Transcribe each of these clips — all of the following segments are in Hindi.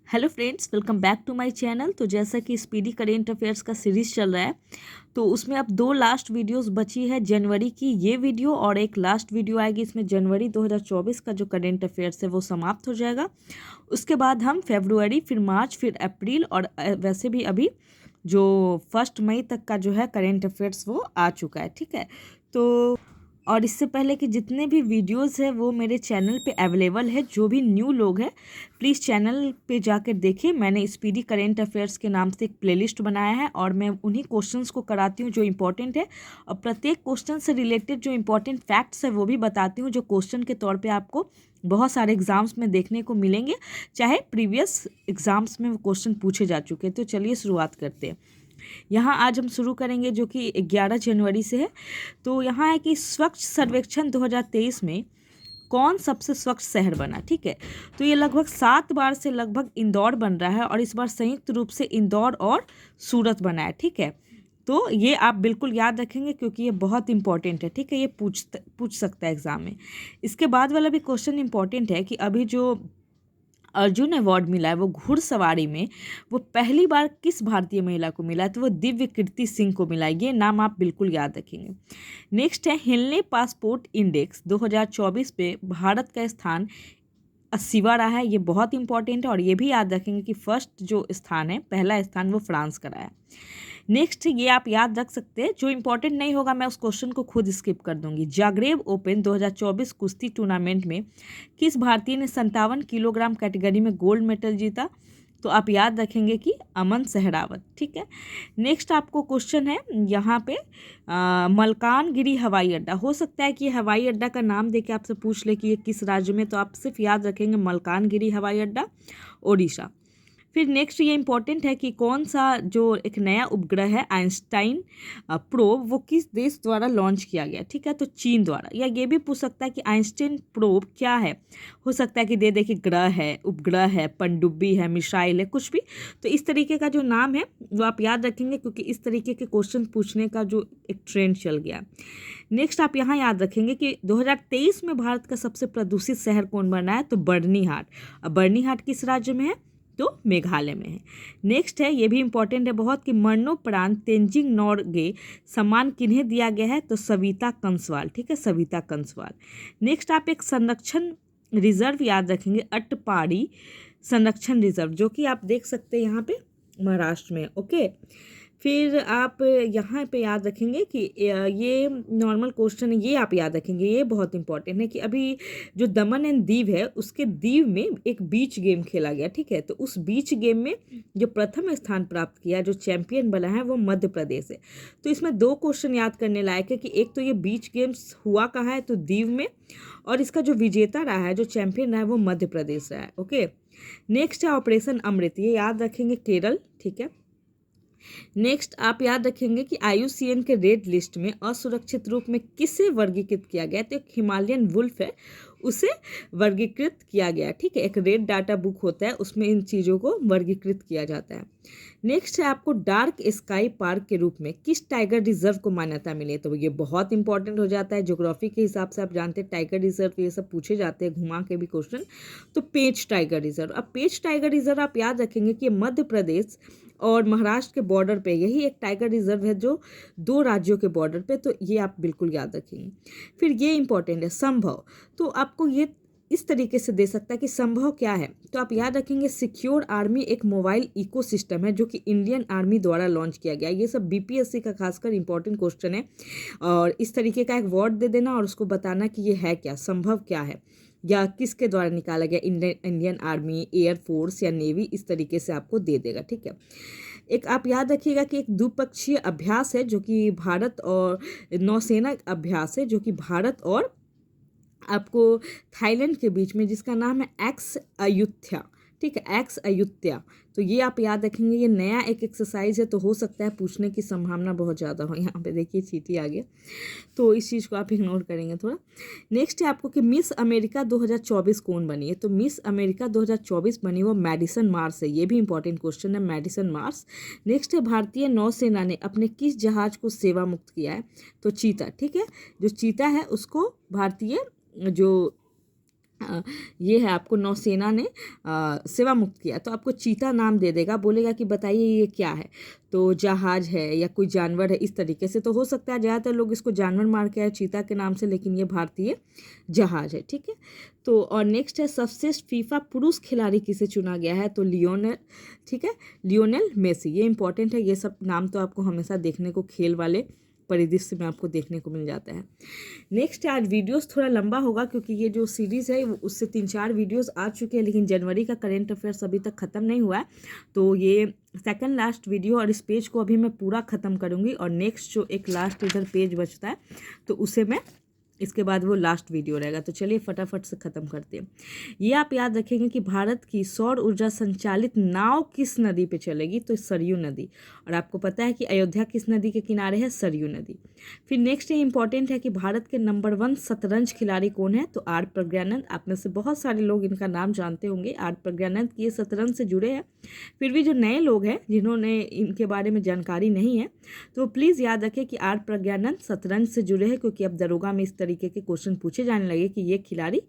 Hello friends, welcome back to my channel. तो जैसा कि स्पीडी करेंट अफेयर्स का सीरीज़ चल रहा है, तो उसमें अब दो लास्ट वीडियोस बची है। जनवरी की ये वीडियो और एक लास्ट वीडियो आएगी। इसमें जनवरी 2024 का जो करेंट अफेयर्स है वो समाप्त हो जाएगा। उसके बाद हम फरवरी, फिर मार्च, फिर अप्रैल और वैसे भी अभी जो 1 मई तक का जो है करेंट अफेयर्स वो आ चुका है। ठीक है, तो और इससे पहले कि जितने भी वीडियोस है वो मेरे चैनल पे अवेलेबल है। जो भी न्यू लोग हैं प्लीज़ चैनल पे जाकर देखें। मैंने स्पीडी करेंट अफेयर्स के नाम से एक प्लेलिस्ट बनाया है और मैं उन्हीं क्वेश्चंस को कराती हूँ जो इम्पोर्टेंट है, और प्रत्येक क्वेश्चन से रिलेटेड जो इम्पोर्टेंट फैक्ट्स है वो भी बताती हूँ, जो क्वेश्चन के तौर पे आपको बहुत सारे एग्जाम्स में देखने को मिलेंगे, चाहे प्रीवियस एग्जाम्स में वो क्वेश्चन पूछे जा चुके हैं। तो चलिए शुरुआत करते हैं। यहाँ आज हम शुरू करेंगे जो कि 11 जनवरी से है। तो यहाँ है कि स्वच्छ सर्वेक्षण 2023 में कौन सबसे स्वच्छ शहर बना। ठीक है, तो ये लगभग 7 बार से लगभग इंदौर बन रहा है, और इस बार संयुक्त रूप से इंदौर और सूरत बना है। ठीक है, तो ये आप बिल्कुल याद रखेंगे क्योंकि ये बहुत इंपॉर्टेंट है। ठीक है, ये पूछ सकता है एग्जाम में। इसके बाद वाला भी क्वेश्चन इंपॉर्टेंट है कि अभी जो अर्जुन अवार्ड मिला है वो घुड़सवारी में, वो पहली बार किस भारतीय महिला को मिला है? तो वो दिव्य कीर्ति सिंह को मिला है। ये नाम आप बिल्कुल याद रखेंगे। नेक्स्ट है हिलने पासपोर्ट इंडेक्स 2024 पे भारत का स्थान 80वां रहा है। ये बहुत इंपॉर्टेंट है, और ये भी याद रखेंगे कि फर्स्ट जो स्थान है, पहला स्थान वो फ्रांस का रहा है। नेक्स्ट ये आप याद रख सकते हैं। जो इंपॉर्टेंट नहीं होगा मैं उस क्वेश्चन को खुद स्किप कर दूंगी। जागरेब ओपन 2024 कुश्ती टूर्नामेंट में किस भारतीय ने 57 किलोग्राम कैटेगरी में गोल्ड मेडल जीता? तो आप याद रखेंगे कि अमन सहरावत। ठीक है, नेक्स्ट आपको क्वेश्चन है यहाँ पे मलकानगिरी हवाई अड्डा। हो सकता है कि ये हवाई अड्डा का नाम देके आपसे पूछ ले कि ये किस राज्य में, तो आप सिर्फ याद रखेंगे मलकानगिरी हवाई अड्डा, ओडिशा। फिर नेक्स्ट ये इंपॉर्टेंट है कि कौन सा जो एक नया उपग्रह है आइंस्टाइन प्रोब, वो किस देश द्वारा लॉन्च किया गया? ठीक है, तो चीन द्वारा। या ये भी पूछ सकता है कि आइंस्टाइन प्रोब क्या है। हो सकता है कि दे कि ग्रह है, उपग्रह है, पनडुब्बी है, मिसाइल है, कुछ भी। तो इस तरीके का जो नाम है वो आप याद रखेंगे क्योंकि इस तरीके के क्वेश्चन पूछने का जो एक ट्रेंड चल गया। नेक्स्ट आप यहाँ याद रखेंगे कि 2023 में भारत का सबसे प्रदूषित शहर कौन बना है? तो बर्नीहाट। अब बर्नीहाट किस राज्य में है? तो मेघालय में है। नेक्स्ट है, ये भी इंपॉर्टेंट है बहुत, कि मरणोपरांत तेंजिंग नोर्गे सम्मान किन्हें दिया गया है? तो सविता कंसवाल। ठीक है, सविता कंसवाल। नेक्स्ट आप एक संरक्षण रिजर्व याद रखेंगे, अटपाड़ी संरक्षण रिजर्व, जो कि आप देख सकते हैं यहाँ पे महाराष्ट्र में। ओके, फिर आप यहाँ पे याद रखेंगे कि ये नॉर्मल क्वेश्चन है, ये आप याद रखेंगे, ये बहुत इंपॉर्टेंट है कि अभी जो दमन एंड दीव है उसके दीव में एक बीच गेम खेला गया। ठीक है, तो उस बीच गेम में जो प्रथम स्थान प्राप्त किया, जो चैंपियन बना है, वो मध्य प्रदेश है। तो इसमें दो क्वेश्चन याद करने लायक है कि एक तो ये बीच गेम्स हुआ कहाँ है? तो दीव में, और इसका जो विजेता रहा है, जो चैंपियन रहा है, वो मध्य प्रदेश रहा है। ओके, नेक्स्ट है ऑपरेशन अमृत, ये याद रखेंगे केरल। ठीक है, नेक्स्ट आप याद रखेंगे कि IUCN के रेड लिस्ट में असुरक्षित रूप में किसे वर्गीकृत किया गया? तो एक हिमालयन वुल्फ है, उसे वर्गीकृत किया गया। ठीक है, एक रेड डाटा बुक होता है, उसमें इन चीज़ों को वर्गीकृत किया जाता है। नेक्स्ट है आपको डार्क स्काई पार्क के रूप में किस टाइगर रिजर्व को मान्यता मिली? तो ये बहुत इंपॉर्टेंट हो जाता है ज्योग्राफी के हिसाब से। आप जानते हैं टाइगर रिजर्व ये सब पूछे जाते हैं, घुमा के भी क्वेश्चन। तो पेंच टाइगर रिजर्व। अब पेंच टाइगर रिजर्व आप याद रखेंगे कि मध्य प्रदेश और महाराष्ट्र के बॉर्डर पे यही एक टाइगर रिजर्व है, जो दो राज्यों के बॉर्डर पे। तो ये आप बिल्कुल याद रखेंगे। फिर ये इंपॉर्टेंट है संभव, तो आपको ये इस तरीके से दे सकता है कि संभव क्या है? तो आप याद रखेंगे सिक्योर आर्मी एक मोबाइल इकोसिस्टम है जो कि इंडियन आर्मी द्वारा लॉन्च किया गया। ये सब BPSC का खासकर इंपॉर्टेंट क्वेश्चन है, और इस तरीके का एक वर्ड दे देना और उसको बताना कि ये है क्या, संभव क्या है, या किसके द्वारा निकाला गया, इंडियन आर्मी, एयरफोर्स या नेवी, इस तरीके से आपको दे देगा। ठीक है, एक आप याद रखिएगा कि एक द्विपक्षीय अभ्यास है जो कि भारत और नौसेना अभ्यास है जो कि भारत और आपको थाईलैंड के बीच में, जिसका नाम है एक्स अयुत्या। ठीक है, एक्स अयुत्या। तो ये आप याद रखेंगे, ये नया एक एक्सरसाइज है, तो हो सकता है पूछने की संभावना बहुत ज़्यादा हो। यहाँ पे देखिए चींटी आ गया, तो इस चीज़ को आप इग्नोर करेंगे थोड़ा। नेक्स्ट है आपको कि मिस अमेरिका 2024 कौन बनी है? तो मिस अमेरिका 2024 बनी वो मैडिसन मार्स है। ये भी इंपॉर्टेंट क्वेश्चन है, मैडिसन मार्स। नेक्स्ट है भारतीय नौसेना ने अपने किस जहाज को सेवा मुक्त किया है? तो चीता। ठीक है, जो चीता है उसको भारतीय जो ये है आपको नौसेना ने सेवा मुक्त किया, तो आपको चीता नाम दे देगा, बोलेगा कि बताइए ये क्या है, तो जहाज है या कोई जानवर है, इस तरीके से। तो हो सकता है ज़्यादातर लोग इसको जानवर मार के आए चीता के नाम से, लेकिन ये भारतीय जहाज है, ठीक है। तो और नेक्स्ट है सर्वश्रेष्ठ फीफा पुरुष खिलाड़ी किसे चुना गया है, तो लियोनेल, ठीक है, लियोनेल मेसी। ये इंपॉर्टेंट है, ये सब नाम तो आपको हमेशा देखने को खेल वाले परिदृश्य में आपको देखने को मिल जाता है। नेक्स्ट आज वीडियोस थोड़ा लंबा होगा क्योंकि ये जो सीरीज़ है उससे 3-4 वीडियोस आ चुके हैं, लेकिन जनवरी का करेंट अफेयर्स अभी तक ख़त्म नहीं हुआ है, तो ये सेकंड लास्ट वीडियो, और इस पेज को अभी मैं पूरा ख़त्म करूँगी, और नेक्स्ट जो एक लास्ट इधर पेज बचता है तो उसे मैं इसके बाद वो लास्ट वीडियो रहेगा। तो चलिए फटाफट से ख़त्म करते हैं। ये आप याद रखेंगे कि भारत की सौर ऊर्जा संचालित नाव किस नदी पे चलेगी, तो सरयू नदी। और आपको पता है कि अयोध्या किस नदी के किनारे है, सरयू नदी। फिर नेक्स्ट ये इंपॉर्टेंट है कि भारत के नंबर 1 शतरंज खिलाड़ी कौन है, तो आर प्रज्ञानंद। आप में से बहुत सारे लोग इनका नाम जानते होंगे, आर प्रज्ञानंद की ये शतरंज से जुड़े हैं। फिर भी जो नए लोग हैं जिन्होंने इनके बारे में जानकारी नहीं है, तो प्लीज़ याद रखें कि आर प्रज्ञानंद शतरंज से जुड़े हैं, क्योंकि अब दरोगा में इस तरीके के क्वेश्चन पूछे जाने लगे कि ये खिलाड़ी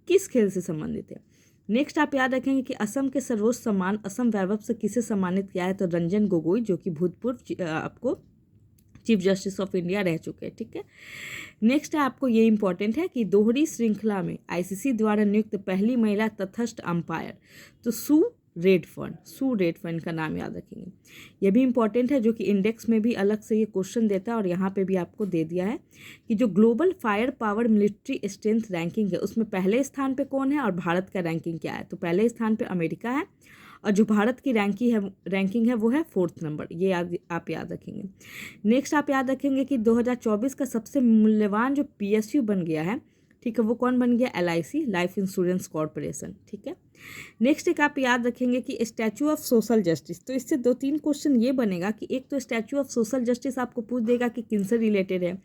किस खेल से संबंधित है। नेक्स्ट आप याद रखेंगे कि असम के सर्वोच्च सम्मान असम वैभव से किसे सम्मानित किया है, तो रंजन गोगोई, जो कि भूतपूर्व आपको चीफ जस्टिस ऑफ इंडिया रह चुके हैं, ठीक है। नेक्स्ट है आपको ये इंपॉर्टेंट है कि दोहरी श्रृंखला में आईसीसी द्वारा नियुक्त पहली महिला तटस्थ अंपायर, तो सू रेडफर्न का नाम याद रखेंगे। यह भी इंपॉर्टेंट है, जो कि इंडेक्स में भी अलग से ये क्वेश्चन देता है, और यहाँ पे भी आपको दे दिया है कि जो global fire power military strength ranking है उसमें पहले स्थान पे कौन है और भारत का रैंकिंग क्या है, तो पहले स्थान पे अमेरिका है, और जो भारत की रैंकिंग है वो है 4th नंबर। ये आप याद रखेंगे। नेक्स्ट आप याद रखेंगे कि 2024 का सबसे मूल्यवान जो PSU बन गया है, ठीक है, वो कौन बन गया, LIC, लाइफ इंश्योरेंस कॉरपोरेशन, ठीक है। नेक्स्ट एक आप याद रखेंगे कि स्टैचू ऑफ सोशल जस्टिस, तो इससे 2-3 क्वेश्चन ये बनेगा कि एक तो स्टैचू ऑफ सोशल जस्टिस आपको पूछ देगा कि किनसे रिलेटेड है,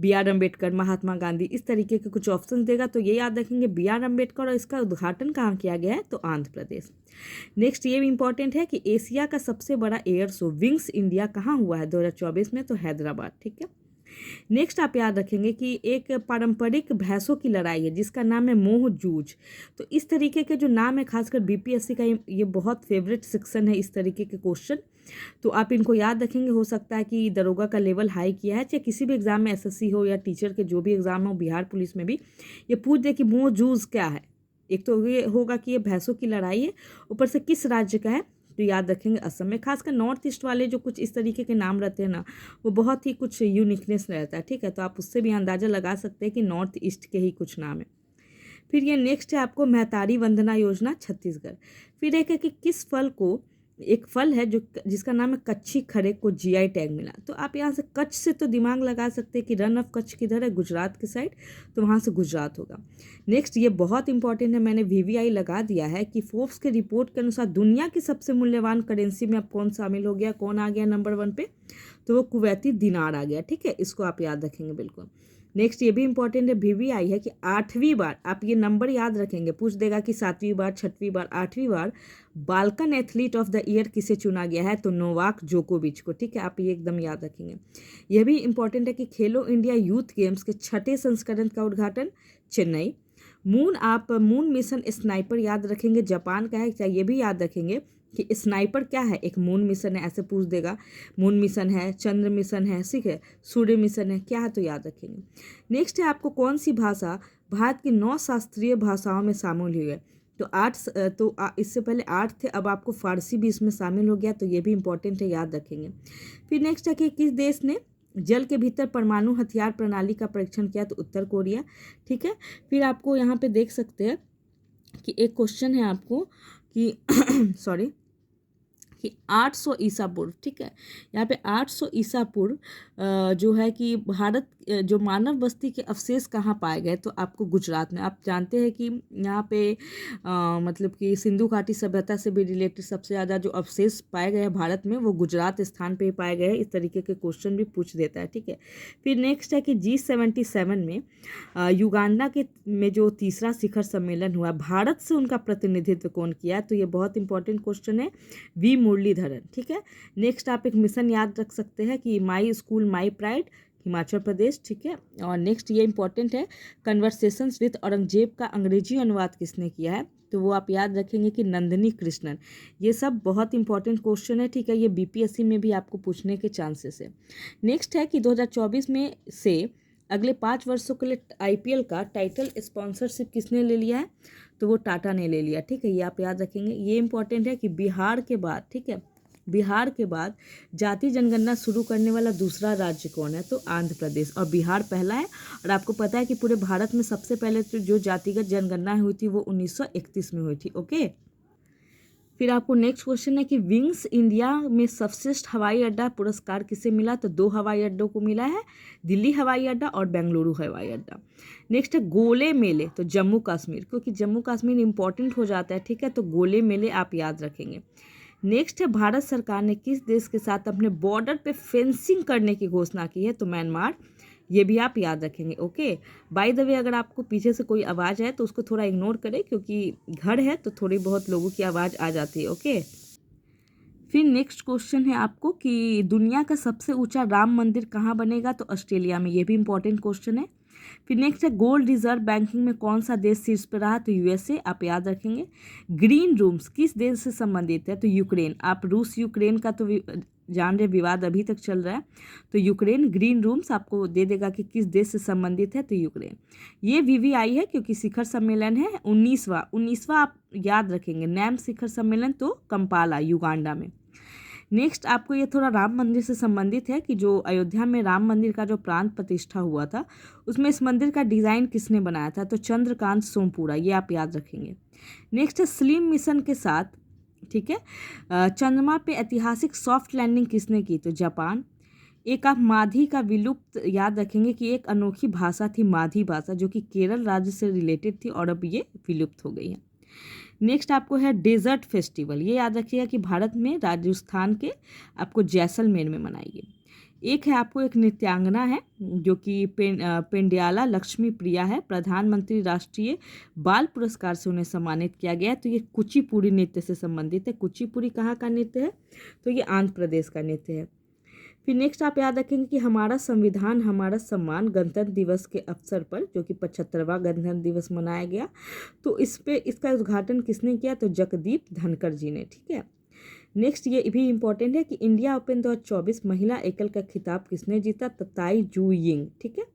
BR अम्बेडकर, महात्मा गांधी, इस तरीके के कुछ ऑप्शन देगा, तो ये याद रखेंगे BR अम्बेडकर, और इसका उद्घाटन कहाँ किया गया है, तो आंध्र प्रदेश। नेक्स्ट ये भी इंपॉर्टेंट है कि एशिया का सबसे बड़ा एयर शो विंग्स इंडिया कहाँ हुआ है 2024 में, तो हैदराबाद, ठीक है। नेक्स्ट आप याद रखेंगे कि एक पारंपरिक भैंसों की लड़ाई है जिसका नाम है मोह जूझ, तो इस तरीके के जो नाम है खासकर BPSC का ये बहुत फेवरेट सेक्शन है इस तरीके के क्वेश्चन, तो आप इनको याद रखेंगे। हो सकता है कि दरोगा का लेवल हाई किया है, चाहे किसी भी एग्जाम में SSC हो या टीचर के जो भी एग्जाम हो, बिहार पुलिस में भी ये पूछ दे कि मोह जूझ क्या है। एक तो ये होगा कि ये भैंसों की लड़ाई है, ऊपर से किस राज्य का है, तो याद रखेंगे असम में। खासकर नॉर्थ ईस्ट वाले जो कुछ इस तरीके के नाम रहते हैं ना, वो बहुत ही कुछ यूनिकनेस रहता है, ठीक है, तो आप उससे भी अंदाज़ा लगा सकते हैं कि नॉर्थ ईस्ट के ही कुछ नाम है। फिर ये नेक्स्ट है आपको महतारी वंदना योजना छत्तीसगढ़। फिर एक है कि किस फल को, एक फल है जो जिसका नाम है कच्छी खरे को GI टैग मिला, तो आप यहाँ से कच्छ से तो दिमाग लगा सकते हैं कि रन ऑफ कच्छ किधर है, गुजरात के साइड, तो वहाँ से गुजरात होगा। नेक्स्ट ये बहुत इंपॉर्टेंट है, मैंने VVI लगा दिया है कि फोर्ब्स के रिपोर्ट के अनुसार दुनिया की सबसे मूल्यवान करेंसी में अब कौन शामिल हो गया, कौन आ गया नंबर 1 पे, तो वो कुवैती दिनार आ गया, ठीक है, इसको आप याद रखेंगे बिल्कुल। नेक्स्ट ये भी इंपॉर्टेंट है, VVI है कि 8वीं बार, आप ये नंबर याद रखेंगे, पूछ देगा कि 7वीं बार, 6वीं बार, 8वीं बार Balkan athlete of the year किसे चुना गया है, तो नोवाक जोकोविच को, ठीक है, आप ये एकदम याद रखेंगे। यह भी इंपॉर्टेंट है कि खेलो इंडिया यूथ गेम्स के 6ठे संस्करण का उद्घाटन चेन्नई। मून मिशन स्नाइपर याद रखेंगे, जापान का है, क्या ये भी याद रखेंगे कि स्नाइपर क्या है, एक मून मिशन है, ऐसे पूछ देगा, मून मिशन है, चंद्र मिशन है, ठीक है, सूर्य मिशन है, क्या है, तो याद रखेंगे। नेक्स्ट है आपको कौन सी भाषा भारत की 9 शास्त्रीय भाषाओं में शामिल हुई है, तो इससे पहले 8 थे, अब आपको फारसी भी इसमें शामिल हो गया, तो ये भी इंपॉर्टेंट है, याद रखेंगे। फिर नेक्स्ट है कि किस देश ने जल के भीतर परमाणु हथियार प्रणाली का परीक्षण किया, तो उत्तर कोरिया, ठीक है। फिर आपको यहाँ पे देख सकते हैं कि एक क्वेश्चन है आपको कि सॉरी कि 800 ईसा पूर्व, ठीक है, यहाँ पे 800 ईसा पूर्व जो है कि भारत जो मानव बस्ती के अवशेष कहाँ पाए गए, तो आपको गुजरात में। आप जानते हैं कि यहाँ पे मतलब कि सिंधु घाटी सभ्यता से भी रिलेटेड सबसे ज़्यादा जो अवशेष पाए गए हैं भारत में, वो गुजरात स्थान पे ही पाए गए हैं, इस तरीके के क्वेश्चन भी पूछ देता है, ठीक है। फिर नेक्स्ट है कि G77 में युगांडा में जो तीसरा शिखर सम्मेलन हुआ, भारत से उनका प्रतिनिधित्व कौन किया, तो ये बहुत इंपॉर्टेंट क्वेश्चन है, V मुरलीधरन, ठीक है। नेक्स्ट आप एक मिशन याद रख सकते हैं कि my school my pride, Himachal Pradesh, ठीक है। और नेक्स्ट ये इंपॉर्टेंट है, कन्वर्सेशंस विद औरंगजेब का अंग्रेजी अनुवाद किसने किया है, तो वो आप याद रखेंगे कि नंदिनी कृष्णन। ये सब बहुत इंपॉर्टेंट क्वेश्चन है, ठीक है। ये बीपीएससी में भी आपको पूछने के चांसेस है। नेक्स्ट है कि 2024 में से अगले 5 वर्षों के लिए आईपीएल का टाइटल स्पॉन्सरशिप किसने ले लिया है, तो वो टाटा ने ले लिया, ठीक है। ये आप याद रखेंगे। ये इंपॉर्टेंट है कि बिहार के बाद, ठीक है, बिहार के बाद जाति जनगणना शुरू करने वाला दूसरा राज्य कौन है, तो आंध्र प्रदेश, और बिहार पहला है। और आपको पता है कि पूरे भारत में सबसे पहले तो जो जातिगत जनगणना हुई थी वो 1931 में हुई थी, ओके। फिर आपको नेक्स्ट क्वेश्चन है कि विंग्स इंडिया में सर्वश्रेष्ठ हवाई अड्डा पुरस्कार किसे मिला, तो 2 हवाई अड्डों को मिला है, दिल्ली हवाई अड्डा और बेंगलुरु हवाई अड्डा। नेक्स्ट है गोले मेले, तो जम्मू कश्मीर, क्योंकि जम्मू कश्मीर इंपॉर्टेंट हो जाता है, ठीक है, तो गोले मेले आप याद रखेंगे। नेक्स्ट है भारत सरकार ने किस देश के साथ अपने बॉर्डर पे फेंसिंग करने की घोषणा की है, तो म्यांमार। ये भी आप याद रखेंगे, ओके। बाय द वे, अगर आपको पीछे से कोई आवाज़ आए तो उसको थोड़ा इग्नोर करें, क्योंकि घर है तो थोड़ी बहुत लोगों की आवाज़ आ जाती है, ओके। फिर नेक्स्ट क्वेश्चन है आपको कि दुनिया का सबसे ऊंचा राम मंदिर कहाँ बनेगा, तो ऑस्ट्रेलिया में। ये भी इंपॉर्टेंट क्वेश्चन है। फिर नेक्स्ट है गोल्ड रिजर्व बैंकिंग में कौन सा देश शीर्ष पर रहा, तो यूएसए, आप याद रखेंगे। ग्रीन रूम्स किस देश से संबंधित है, तो यूक्रेन। आप रूस यूक्रेन का तो जान रहे, विवाद अभी तक चल रहा है, तो यूक्रेन। ग्रीन रूम्स आपको दे देगा कि किस देश से संबंधित है, तो यूक्रेन। ये वीवीआई है क्योंकि शिखर सम्मेलन है 19वां आप याद रखेंगे। नैम शिखर सम्मेलन तो कंपाला, युगांडा में। नेक्स्ट आपको ये थोड़ा राम मंदिर से संबंधित है कि जो अयोध्या में राम मंदिर का जो प्राण प्रतिष्ठा हुआ था उसमें इस मंदिर का डिज़ाइन किसने बनाया था, तो चंद्रकांत सोमपुरा। ये आप याद रखेंगे। नेक्स्ट है स्लिम मिशन के साथ, ठीक है, चंद्रमा पे ऐतिहासिक सॉफ्ट लैंडिंग किसने की, तो जापान। एक आप माधी का विलुप्त याद रखेंगे कि एक अनोखी भाषा थी माधी भाषा, जो कि केरल राज्य से रिलेटेड थी और अब ये विलुप्त हो गई है। नेक्स्ट आपको है डेजर्ट फेस्टिवल। ये याद रखिएगा कि भारत में राजस्थान के आपको जैसलमेर में मनाई गई। एक है आपको एक नृत्यांगना है जो कि पेंड्याला लक्ष्मी प्रिया है, प्रधानमंत्री राष्ट्रीय बाल पुरस्कार से उन्हें सम्मानित किया गया है। तो ये कुचिपुड़ी नृत्य से संबंधित है। कुचिपुड़ी कहाँ का नृत्य है, तो ये आंध्र प्रदेश का नृत्य है। फिर नेक्स्ट आप याद रखेंगे कि हमारा संविधान हमारा सम्मान गणतंत्र दिवस के अवसर पर, जो कि 75वां गणतंत्र दिवस मनाया गया, तो इस पे इसका उद्घाटन किसने किया, तो जगदीप धनखड़ जी ने, ठीक है। नेक्स्ट ये भी इंपॉर्टेंट है कि इंडिया ओपन 2024 महिला एकल का खिताब किसने जीता, तो ताई जू यिंग, ठीक है।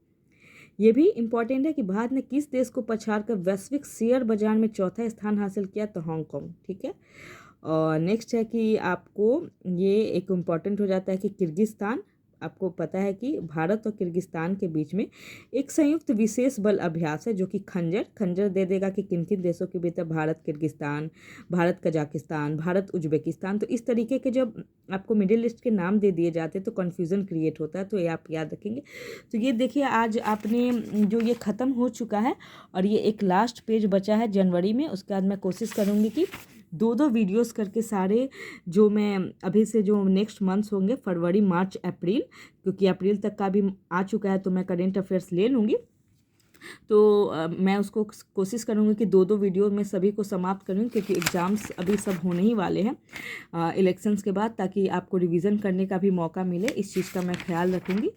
ये भी इंपॉर्टेंट है कि भारत ने किस देश को पछाड़कर वैश्विक शेयर बाजार में चौथा स्थान हासिल किया, तो हांगकांग, ठीक है। और नेक्स्ट है कि आपको ये एक इम्पॉर्टेंट हो जाता है कि किर्गिस्तान, आपको पता है कि भारत और किर्गिस्तान के बीच में एक संयुक्त विशेष बल अभ्यास है जो कि खंजर दे देगा कि किन किन देशों के भीतर, Bharat Kyrgyzstan, Bharat Kazakhstan, Bharat Uzbekistan. तो इस तरीके के जब आपको मिडिल ईस्ट के नाम दे दिए जाते हैं तो कन्फ्यूज़न क्रिएट होता है, तो ये आप याद रखेंगे। तो ये देखिए आज आपने जो ये ख़त्म हो चुका है और ये एक लास्ट पेज बचा है जनवरी में। उसके बाद मैं कोशिश करूँगी कि 2 वीडियोस करके सारे जो मैं अभी से जो नेक्स्ट मंथ्स होंगे, फरवरी मार्च अप्रैल, क्योंकि अप्रैल तक का भी आ चुका है तो मैं करेंट अफेयर्स ले लूँगी। तो मैं उसको कोशिश करूँगी कि 2 वीडियो में सभी को समाप्त करूँगी, क्योंकि एग्ज़ाम्स अभी सब होने ही वाले हैं इलेक्शंस के बाद, ताकि आपको रिवीजन करने का भी मौका मिले। इस चीज़ का मैं ख्याल रखूँगी।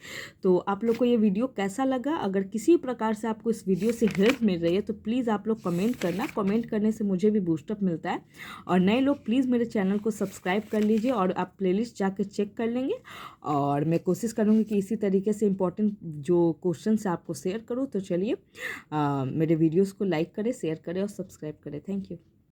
तो आप लोग को ये वीडियो कैसा लगा, अगर किसी प्रकार से आपको इस वीडियो से हेल्प मिल रही है तो प्लीज़ आप लोग कमेंट करना। कमेंट करने से मुझे भी बूस्टअप मिलता है। और नए लोग प्लीज़ मेरे चैनल को सब्सक्राइब कर लीजिए और आप प्लेलिस्ट जाकर चेक कर लेंगे। और मैं कोशिश करूँगी कि इसी तरीके से इंपॉर्टेंट जो क्वेश्चन है आपको शेयर करूँ। तो चलिए मेरे वीडियोस को लाइक करें, शेयर करें और सब्सक्राइब करें। Thank you.